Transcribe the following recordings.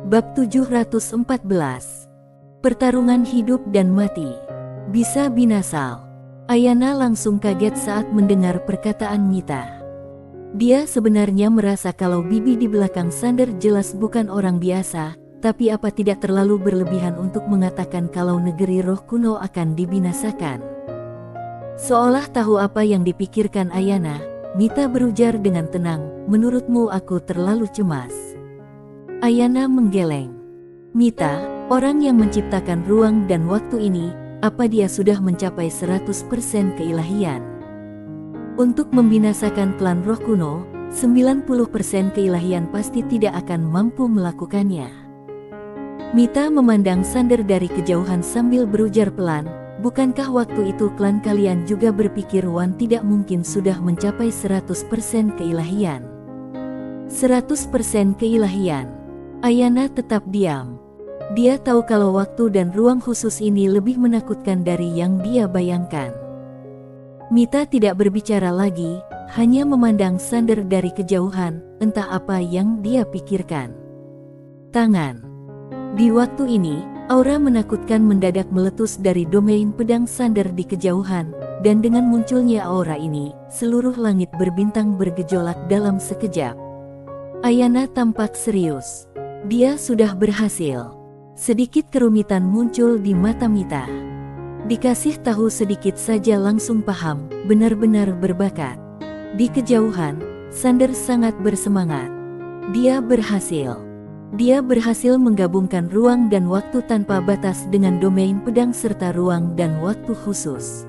Bab 714. Pertarungan hidup dan mati. Bisa binasa. Ayana langsung kaget saat mendengar perkataan Mita. Dia sebenarnya merasa kalau bibi di belakang Sander jelas bukan orang biasa, tapi apa tidak terlalu berlebihan untuk mengatakan kalau negeri roh kuno akan dibinasakan. Seolah tahu apa yang dipikirkan Ayana, Mita berujar dengan tenang, "Menurutmu aku terlalu cemas?" Ayana menggeleng. "Mita, orang yang menciptakan ruang dan waktu ini, apa dia sudah mencapai 100% keilahian? Untuk membinasakan klan roh kuno, 90% keilahian pasti tidak akan mampu melakukannya." Mita memandang Sander dari kejauhan sambil berujar pelan, "Bukankah waktu itu klan kalian juga berpikir Wan tidak mungkin sudah mencapai 100% keilahian?" 100% keilahian. Ayana tetap diam. Dia tahu kalau waktu dan ruang khusus ini lebih menakutkan dari yang dia bayangkan. Mita tidak berbicara lagi, hanya memandang Sander dari kejauhan, entah apa yang dia pikirkan. Tangan. Di waktu ini, aura menakutkan mendadak meletus dari domain pedang Sander di kejauhan, dan dengan munculnya aura ini, seluruh langit berbintang bergejolak dalam sekejap. Ayana tampak serius. Dia sudah berhasil. Sedikit kerumitan muncul di mata Mita. Dikasih tahu sedikit saja langsung paham, benar-benar berbakat. Di kejauhan, Sander sangat bersemangat. Dia berhasil. Dia berhasil menggabungkan ruang dan waktu tanpa batas dengan domain pedang serta ruang dan waktu khusus.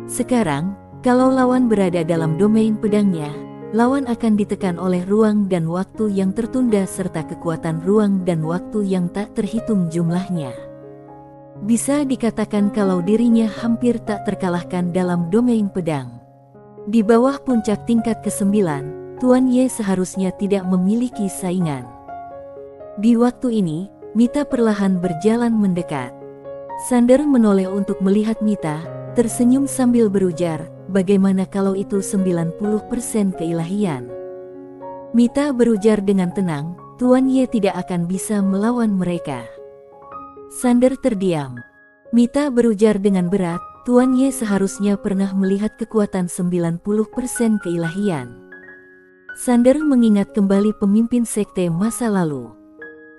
Sekarang, kalau lawan berada dalam domain pedangnya, lawan akan ditekan oleh ruang dan waktu yang tertunda serta kekuatan ruang dan waktu yang tak terhitung jumlahnya. Bisa dikatakan kalau dirinya hampir tak terkalahkan dalam domain pedang. Di bawah puncak tingkat ke-9, Tuan Ye seharusnya tidak memiliki saingan. Di waktu ini, Mita perlahan berjalan mendekat. Sander menoleh untuk melihat Mita, tersenyum sambil berujar, "Bagaimana kalau itu 90% keilahian?" Mita berujar dengan tenang, "Tuan Ye tidak akan bisa melawan mereka." Sander terdiam. Mita berujar dengan berat, "Tuan Ye seharusnya pernah melihat kekuatan 90% keilahian." Sander mengingat kembali pemimpin sekte masa lalu.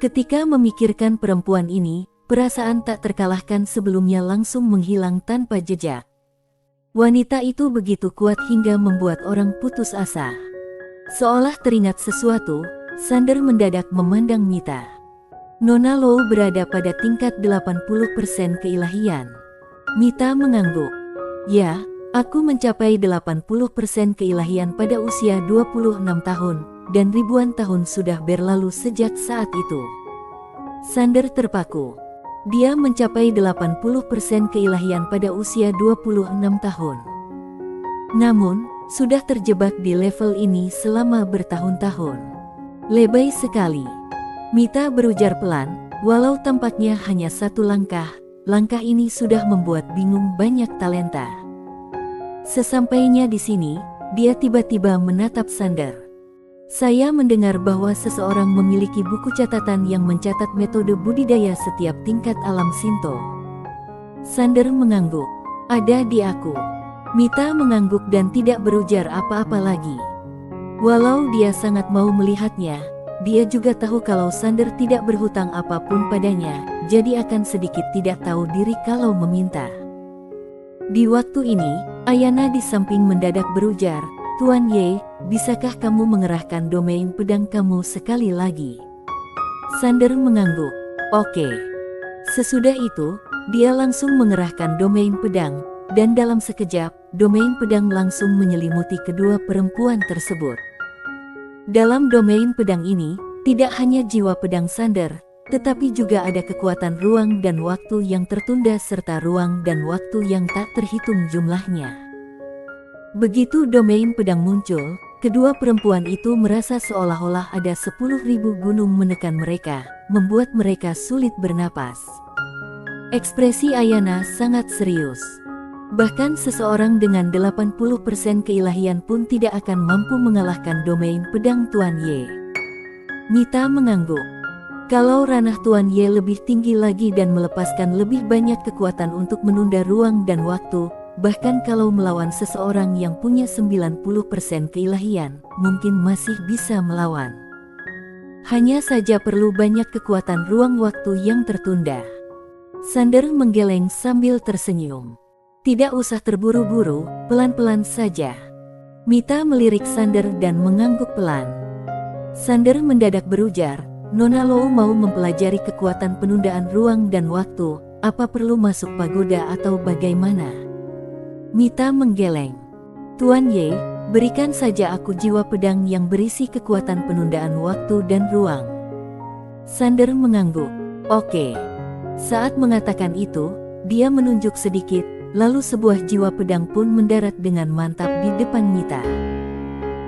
Ketika memikirkan perempuan ini, perasaan tak terkalahkan sebelumnya langsung menghilang tanpa jejak. Wanita itu begitu kuat hingga membuat orang putus asa. Seolah teringat sesuatu, Sander mendadak memandang Mita. Nona Low berada pada tingkat 80% keilahian. Mita mengangguk. "Ya, aku mencapai 80% keilahian pada usia 26 tahun, dan ribuan tahun sudah berlalu sejak saat itu." Sander terpaku. Dia mencapai 80% keilahian pada usia 26 tahun. Namun, sudah terjebak di level ini selama bertahun-tahun. Lebay sekali. Mita berujar pelan, walau tampaknya hanya satu langkah, langkah ini sudah membuat bingung banyak talenta. Sesampainya di sini, dia tiba-tiba menatap Sander. "Saya mendengar bahwa seseorang memiliki buku catatan yang mencatat metode budidaya setiap tingkat alam Shinto." Sander mengangguk. "Ada di aku." Mita mengangguk dan tidak berujar apa-apa lagi. Walau dia sangat mau melihatnya, dia juga tahu kalau Sander tidak berhutang apapun padanya, jadi akan sedikit tidak tahu diri kalau meminta. Di waktu ini, Ayana di samping mendadak berujar, "Tuan Ye, bisakah kamu mengerahkan domain pedang kamu sekali lagi?" Sander mengangguk. "Oke." Sesudah itu, dia langsung mengerahkan domain pedang, dan dalam sekejap, domain pedang langsung menyelimuti kedua perempuan tersebut. Dalam domain pedang ini, tidak hanya jiwa pedang Sander, tetapi juga ada kekuatan ruang dan waktu yang tertunda serta ruang dan waktu yang tak terhitung jumlahnya. Begitu domain pedang muncul, kedua perempuan itu merasa seolah-olah ada 10.000 gunung menekan mereka, membuat mereka sulit bernapas. Ekspresi Ayana sangat serius. Bahkan seseorang dengan 80% keilahian pun tidak akan mampu mengalahkan domain pedang Tuan Ye. Mita mengangguk. Kalau ranah Tuan Ye lebih tinggi lagi dan melepaskan lebih banyak kekuatan untuk menunda ruang dan waktu, bahkan kalau melawan seseorang yang punya 90% keilahian, mungkin masih bisa melawan. Hanya saja perlu banyak kekuatan ruang waktu yang tertunda. Sander menggeleng sambil tersenyum. Tidak usah terburu-buru, pelan-pelan saja. Mita melirik Sander dan mengangguk pelan. Sander mendadak berujar, Nona Lou mau mempelajari kekuatan penundaan ruang dan waktu, apa perlu masuk pagoda atau bagaimana? Mita menggeleng. Tuan Ye, berikan saja aku jiwa pedang yang berisi kekuatan penundaan waktu dan ruang. Sander mengangguk. Oke. Saat mengatakan itu, dia menunjuk sedikit, lalu sebuah jiwa pedang pun mendarat dengan mantap di depan Mita.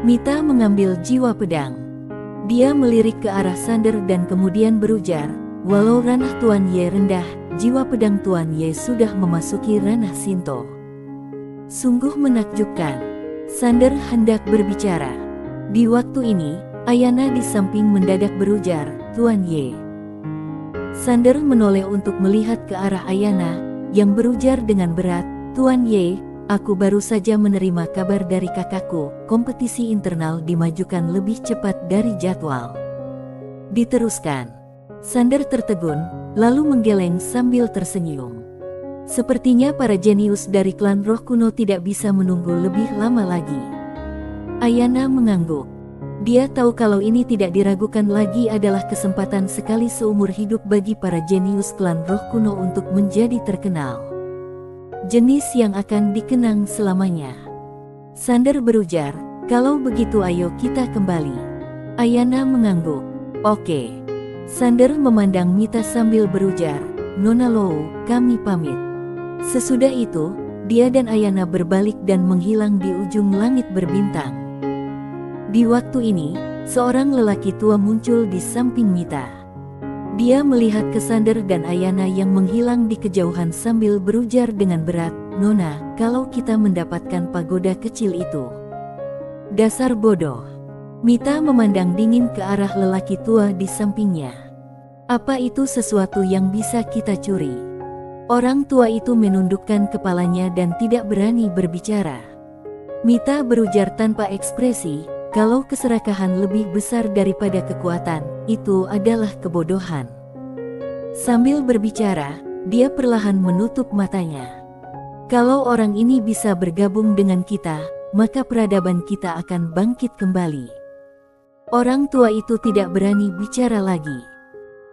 Mita mengambil jiwa pedang. Dia melirik ke arah Sander dan kemudian berujar, walau ranah Tuan Ye rendah, jiwa pedang Tuan Ye sudah memasuki ranah Shinto. Sungguh menakjubkan. Sander hendak berbicara. Di waktu ini, Ayana di samping mendadak berujar, Tuan Ye. Sander menoleh untuk melihat ke arah Ayana, yang berujar dengan berat, Tuan Ye, aku baru saja menerima kabar dari kakakku, kompetisi internal dimajukan lebih cepat dari jadwal. Diteruskan. Sander tertegun, lalu menggeleng sambil tersenyum. Sepertinya para jenius dari klan roh kuno tidak bisa menunggu lebih lama lagi. Ayana mengangguk. Dia tahu kalau ini tidak diragukan lagi adalah kesempatan sekali seumur hidup bagi para jenius klan roh kuno untuk menjadi terkenal. Jenis yang akan dikenang selamanya. Sander berujar, kalau begitu ayo kita kembali. Ayana mengangguk. Oke. Sander memandang Mita sambil berujar, Nona Lou, kami pamit. Sesudah itu, dia dan Ayana berbalik dan menghilang di ujung langit berbintang. Di waktu ini, seorang lelaki tua muncul di samping Mita. Dia melihat ke Sander dan Ayana yang menghilang di kejauhan sambil berujar dengan berat, Nona, kalau kita mendapatkan pagoda kecil itu. Dasar bodoh. Mita memandang dingin ke arah lelaki tua di sampingnya. Apa itu sesuatu yang bisa kita curi? Orang tua itu menundukkan kepalanya dan tidak berani berbicara. Mita berujar tanpa ekspresi, kalau keserakahan lebih besar daripada kekuatan, itu adalah kebodohan. Sambil berbicara, dia perlahan menutup matanya. Kalau orang ini bisa bergabung dengan kita, maka peradaban kita akan bangkit kembali. Orang tua itu tidak berani bicara lagi.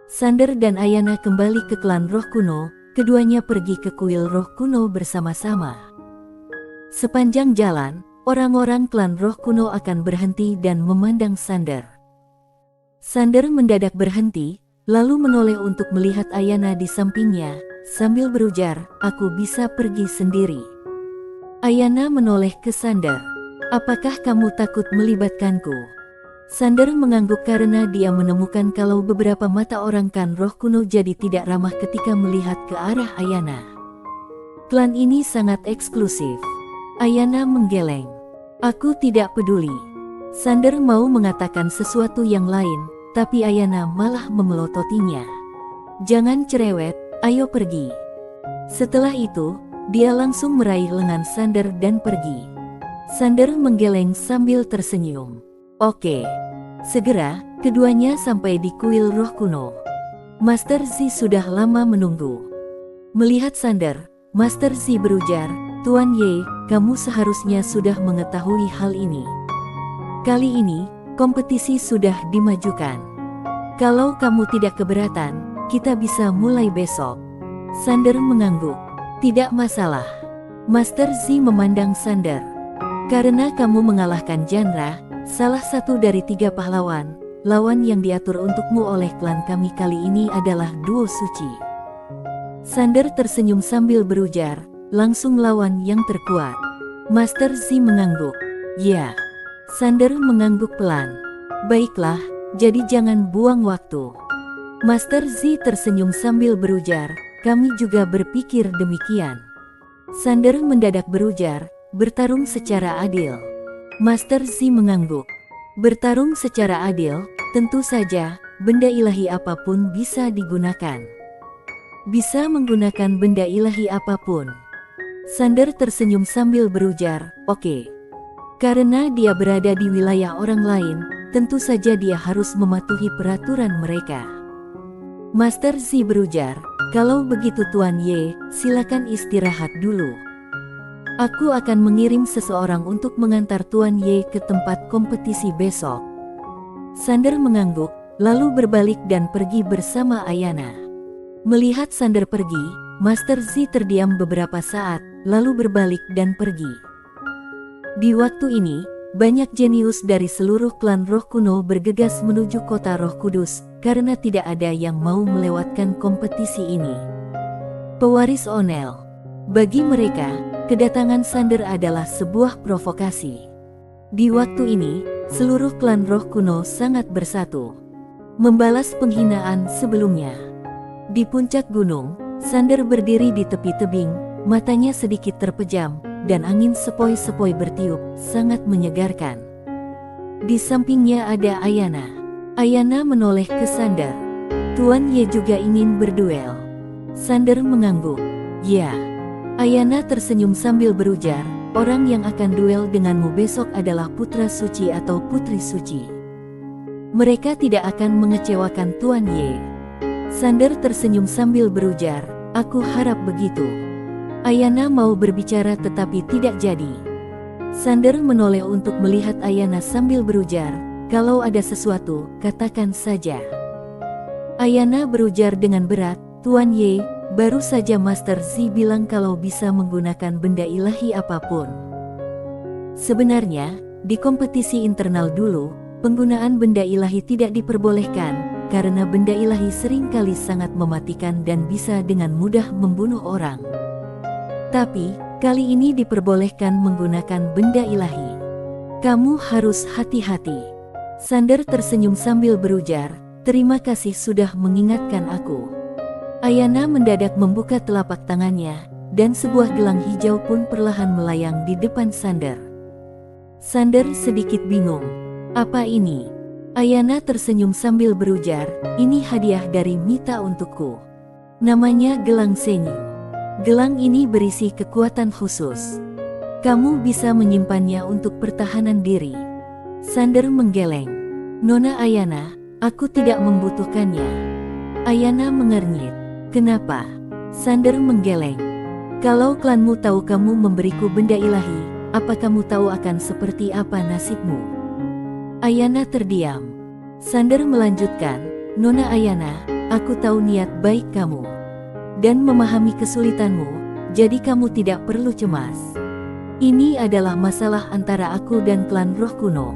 Sander dan Ayana kembali ke klan roh kuno, keduanya pergi ke kuil roh kuno bersama-sama. Sepanjang jalan, orang-orang klan roh kuno akan berhenti dan memandang Sander. Sander mendadak berhenti, lalu menoleh untuk melihat Ayana di sampingnya, sambil berujar, aku bisa pergi sendiri. Ayana menoleh ke Sander. Apakah kamu takut melibatkanku? Sander mengangguk karena dia menemukan kalau beberapa mata orang klan roh kuno jadi tidak ramah ketika melihat ke arah Ayana. Klan ini sangat eksklusif. Ayana menggeleng. Aku tidak peduli. Sander mau mengatakan sesuatu yang lain, tapi Ayana malah memelototinya. Jangan cerewet, ayo pergi. Setelah itu, dia langsung meraih lengan Sander dan pergi. Sander menggeleng sambil tersenyum. Oke. Segera, keduanya sampai di kuil roh kuno. Master Zi sudah lama menunggu. Melihat Sander, Master Zi berujar, Tuan Ye, kamu seharusnya sudah mengetahui hal ini. Kali ini, kompetisi sudah dimajukan. Kalau kamu tidak keberatan, kita bisa mulai besok. Sander mengangguk. Tidak masalah. Master Zi memandang Sander. Karena kamu mengalahkan Janra, salah satu dari 3 pahlawan, lawan yang diatur untukmu oleh klan kami kali ini adalah duo suci. Sander tersenyum sambil berujar, langsung lawan yang terkuat. Master Zi mengangguk. Ya. Sander mengangguk pelan. Baiklah, jadi jangan buang waktu. Master Zi tersenyum sambil berujar, kami juga berpikir demikian. Sander mendadak berujar, bertarung secara adil. Master Zi mengangguk. Bertarung secara adil, tentu saja, benda ilahi apapun bisa digunakan. Bisa menggunakan benda ilahi apapun. Sander tersenyum sambil berujar, oke. Karena dia berada di wilayah orang lain, tentu saja dia harus mematuhi peraturan mereka. Master Z berujar, kalau begitu Tuan Ye, silakan istirahat dulu. Aku akan mengirim seseorang untuk mengantar Tuan Ye ke tempat kompetisi besok. Sander mengangguk, lalu berbalik dan pergi bersama Ayana. Melihat Sander pergi, Master Z terdiam beberapa saat, lalu berbalik dan pergi. Di waktu ini, banyak jenius dari seluruh klan roh kuno bergegas menuju kota Roh Kudus, karena tidak ada yang mau melewatkan kompetisi ini. Pewaris Onel. Bagi mereka, kedatangan Sander adalah sebuah provokasi. Di waktu ini, seluruh klan roh kuno sangat bersatu, membalas penghinaan sebelumnya. Di puncak gunung, Sander berdiri di tepi tebing, matanya sedikit terpejam, dan angin sepoi-sepoi bertiup, sangat menyegarkan. Di sampingnya ada Ayana. Ayana menoleh ke Sander. Tuan Ye juga ingin berduel. Sander mengangguk. Ya. Ayana tersenyum sambil berujar, orang yang akan duel denganmu besok adalah putra suci atau putri suci. Mereka tidak akan mengecewakan Tuan Ye. Sander tersenyum sambil berujar, aku harap begitu. Ayana mau berbicara tetapi tidak jadi. Sander menoleh untuk melihat Ayana sambil berujar, kalau ada sesuatu, katakan saja. Ayana berujar dengan berat, Tuan Ye, baru saja Master Z bilang kalau bisa menggunakan benda ilahi apapun. Sebenarnya, di kompetisi internal dulu, penggunaan benda ilahi tidak diperbolehkan, karena benda ilahi seringkali sangat mematikan dan bisa dengan mudah membunuh orang. Tapi, kali ini diperbolehkan menggunakan benda ilahi. Kamu harus hati-hati. Sander tersenyum sambil berujar, terima kasih sudah mengingatkan aku. Ayana mendadak membuka telapak tangannya, dan sebuah gelang hijau pun perlahan melayang di depan Sander. Sander sedikit bingung. Apa ini? Ayana tersenyum sambil berujar, ini hadiah dari Mita untukku. Namanya Gelang Senyu. Gelang ini berisi kekuatan khusus. Kamu bisa menyimpannya untuk pertahanan diri. Sander menggeleng. Nona Ayana, aku tidak membutuhkannya. Ayana mengernyit. Kenapa? Sander menggeleng. Kalau klanmu tahu kamu memberiku benda ilahi, apa kamu tahu akan seperti apa nasibmu? Ayana terdiam. Sander melanjutkan, Nona Ayana, aku tahu niat baik kamu. Dan memahami kesulitanmu, jadi kamu tidak perlu cemas. Ini adalah masalah antara aku dan klan roh kuno.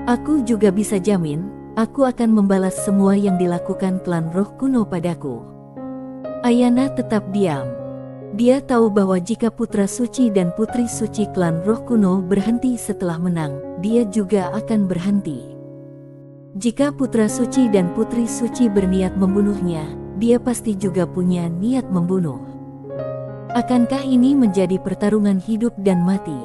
Aku juga bisa jamin, aku akan membalas semua yang dilakukan klan roh kuno padaku. Ayana tetap diam. Dia tahu bahwa jika putra suci dan putri suci klan roh kuno berhenti setelah menang, dia juga akan berhenti. Jika putra suci dan putri suci berniat membunuhnya, dia pasti juga punya niat membunuh. Akankah ini menjadi pertarungan hidup dan mati?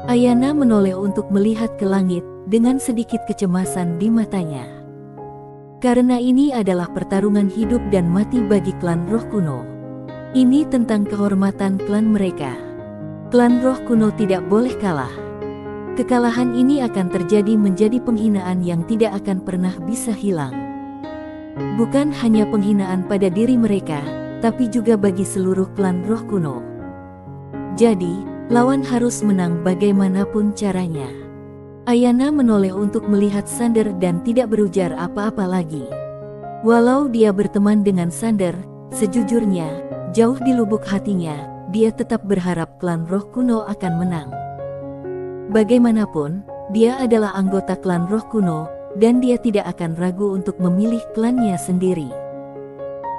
Ayana menoleh untuk melihat ke langit, dengan sedikit kecemasan di matanya. Karena ini adalah pertarungan hidup dan mati bagi klan roh kuno. Ini tentang kehormatan klan mereka. Klan roh kuno tidak boleh kalah. Kekalahan ini akan terjadi menjadi penghinaan yang tidak akan pernah bisa hilang. Bukan hanya penghinaan pada diri mereka, tapi juga bagi seluruh klan roh kuno. Jadi, lawan harus menang bagaimanapun caranya. Ayana menoleh untuk melihat Sander dan tidak berujar apa-apa lagi. Walau dia berteman dengan Sander, sejujurnya, jauh di lubuk hatinya, dia tetap berharap klan roh kuno akan menang. Bagaimanapun, dia adalah anggota klan roh kuno, dan dia tidak akan ragu untuk memilih klannya sendiri.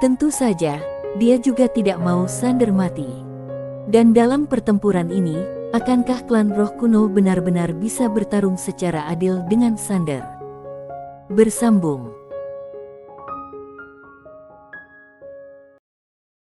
Tentu saja, dia juga tidak mau Sander mati. Dan dalam pertempuran ini, akankah klan roh kuno benar-benar bisa bertarung secara adil dengan Sander? Bersambung.